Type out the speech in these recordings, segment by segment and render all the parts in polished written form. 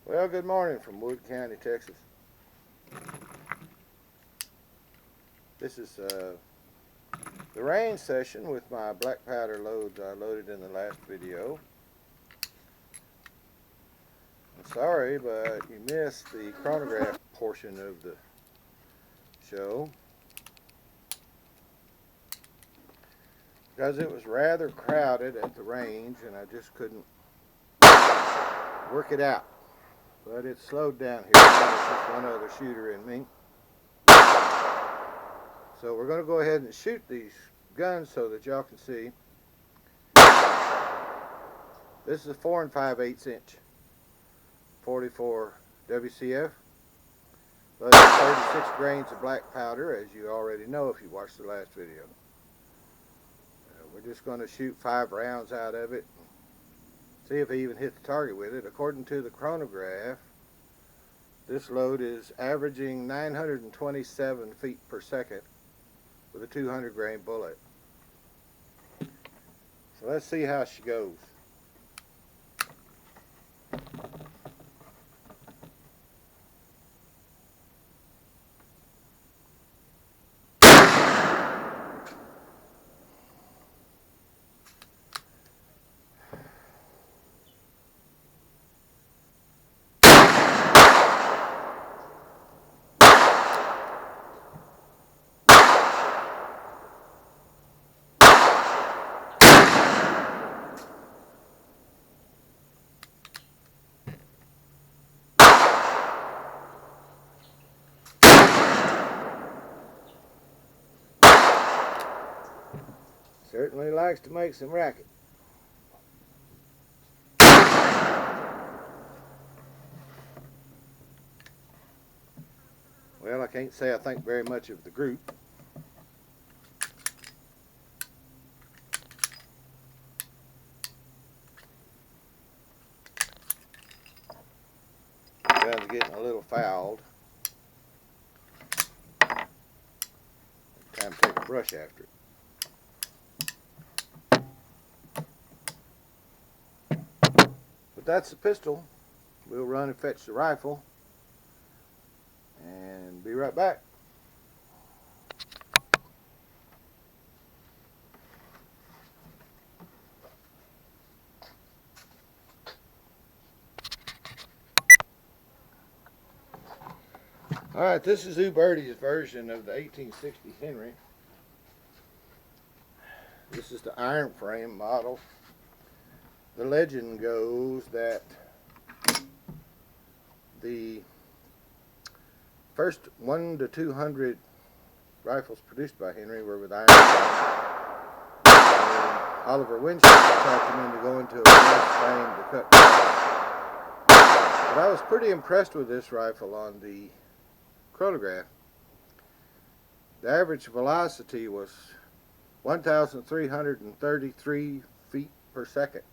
Well, good morning from Wood County, Texas. This is the range session with my black powder loads I loaded in the last video. I'm sorry, but you missed the chronograph portion of the show because it was rather crowded at the range and I just couldn't work it out. But it's slowed down here. There's just one other shooter in me. So we're going to go ahead and shoot these guns so that y'all can see. This is a 4 5/8 inch 44 WCF. But it's 36 grains of black powder, as you already know if you watched the last video. We're just going to shoot 5 rounds out of it. See if he even hit the target with it. According to the chronograph, this load is averaging 927 feet per second with a 200 grain bullet. So let's see how she goes. Certainly likes to make some racket. Well, I can't say I think very much of the group. The gun's getting a little fouled. Time to take a brush after it. But that's the pistol. We'll run and fetch the rifle and be right back. Alright, this is Uberti's version of the 1860 Henry. This is the iron frame model. The legend goes that the first 1 to 200 rifles produced by Henry were with iron frames. And Oliver Winchester talked him into going to a brass frame to cut. But I was pretty impressed with this rifle on the chronograph. The average velocity was 1,333 feet per second.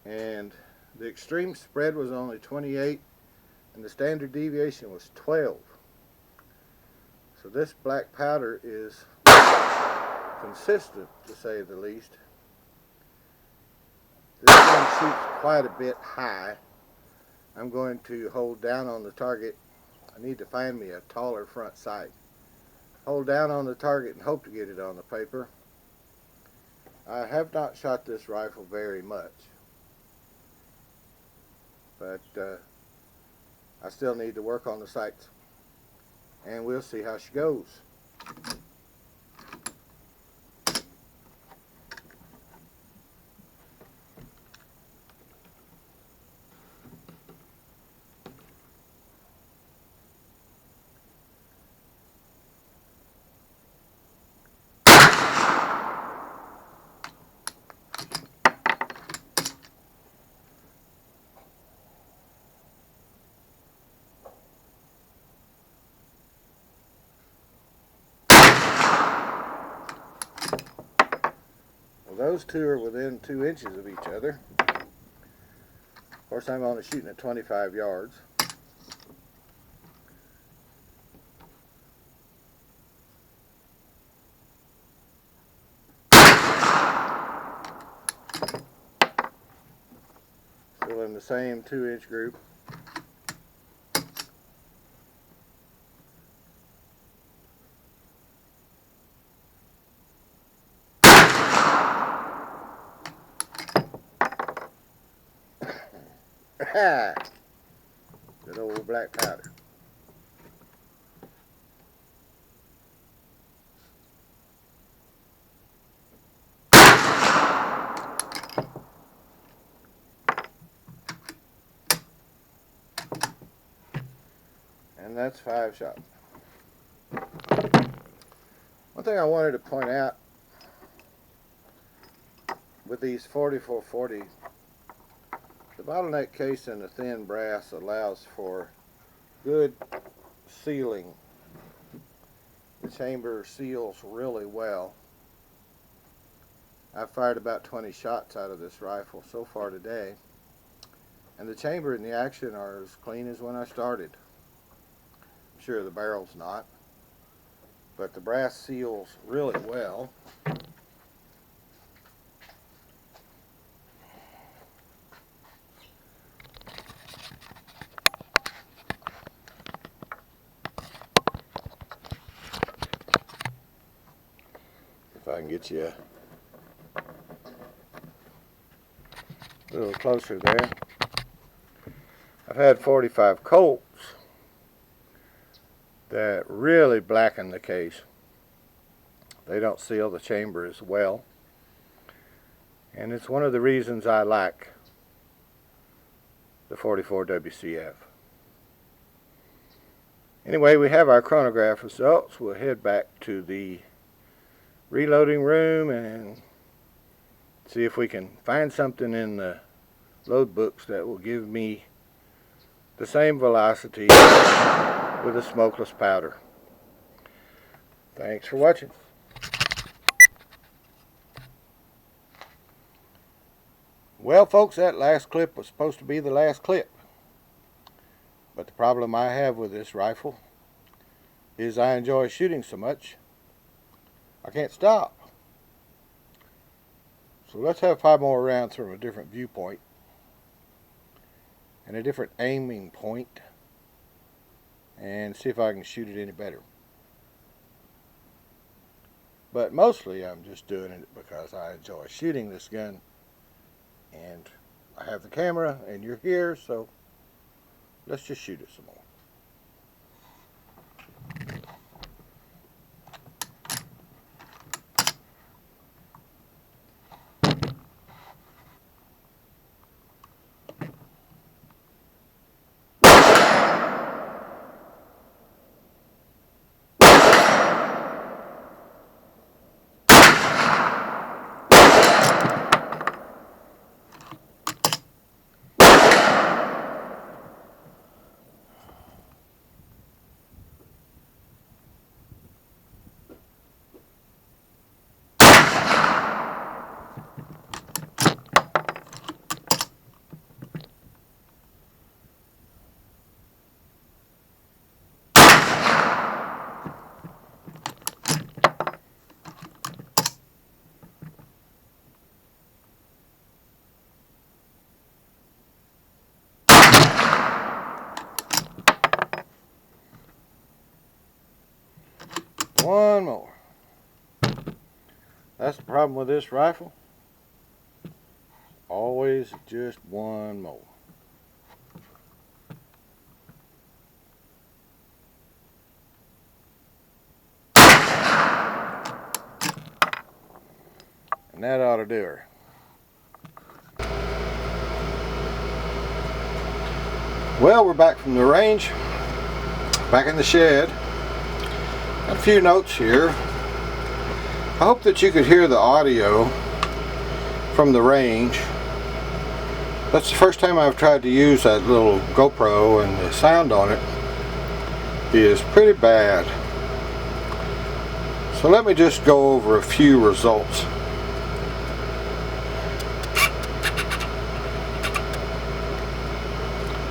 And the extreme spread was only 28 and the standard deviation was 12. So this black powder is consistent, to say the least. This gun shoots quite a bit high. I'm going to hold down on the target. I need to find me a taller front sight. Hold down on the target and hope to get it on the paper. I have not shot this rifle very much, but I still need to work on the sights, and we'll see how she goes. Those two are within 2 inches of each other. Of course, I'm only shooting at 25 yards. Still in the same 2-inch group. Good old black powder. And that's 5 shots. One thing I wanted to point out with these 4440, the bottleneck case in the thin brass allows for good sealing. The chamber seals really well. I've fired about 20 shots out of this rifle so far today, and the chamber and the action are as clean as when I started. I'm sure the barrel's not, but the brass seals really well. If I can get you a little closer there. I've had 45 Colts that really blacken the case. They don't seal the chamber as well, and it's one of the reasons I like the 44 WCF. Anyway, we have our chronograph results. We'll head back to the reloading room and see if we can find something in the load books that will give me the same velocity with a smokeless powder. Thanks for watching. Well, folks, that last clip was supposed to be the last clip. But the problem I have with this rifle is I enjoy shooting so much, I can't stop. So let's have 5 more rounds from a different viewpoint and a different aiming point, and see if I can shoot it any better. But mostly I'm just doing it because I enjoy shooting this gun, and I have the camera and you're here, so let's just shoot it some more. One more. That's the problem with this rifle. Always just one more. And that ought to do her. Well, we're back from the range, back in the shed. A few notes here. I hope that you could hear the audio from the range. That's the first time I've tried to use that little GoPro, and the sound on it is pretty bad. So let me just go over a few results.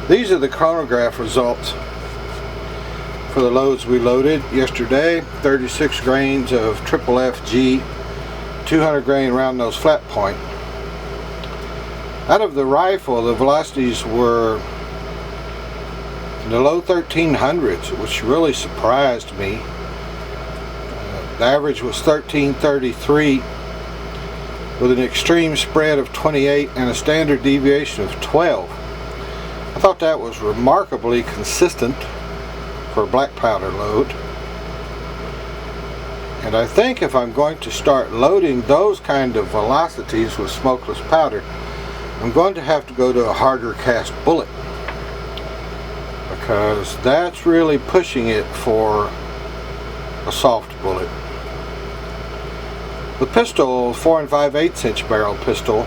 These are the chronograph results for the loads we loaded yesterday. 36 grains of triple FG, 200 grain round nose flat point. Out of the rifle, the velocities were in the low 1300s, which really surprised me. The average was 1333 with an extreme spread of 28 and a standard deviation of 12. I thought that was remarkably consistent for a black powder load. And I think if I'm going to start loading those kind of velocities with smokeless powder, I'm going to have to go to a harder cast bullet, because that's really pushing it for a soft bullet. The pistol, 4 5/8 inch barrel pistol,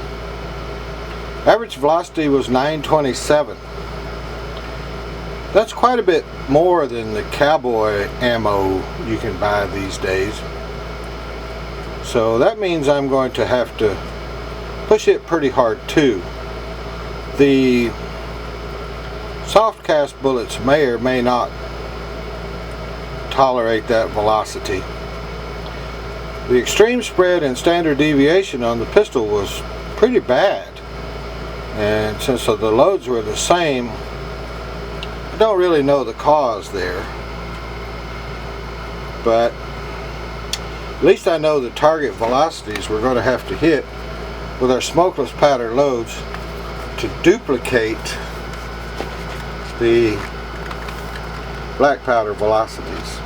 average velocity was 927. That's quite a bit more than the cowboy ammo you can buy these days. So that means I'm going to have to push it pretty hard too. The soft cast bullets may or may not tolerate that velocity. The extreme spread and standard deviation on the pistol was pretty bad, and since the loads were the same, I don't really know the cause there, but at least I know the target velocities we're going to have to hit with our smokeless powder loads to duplicate the black powder velocities.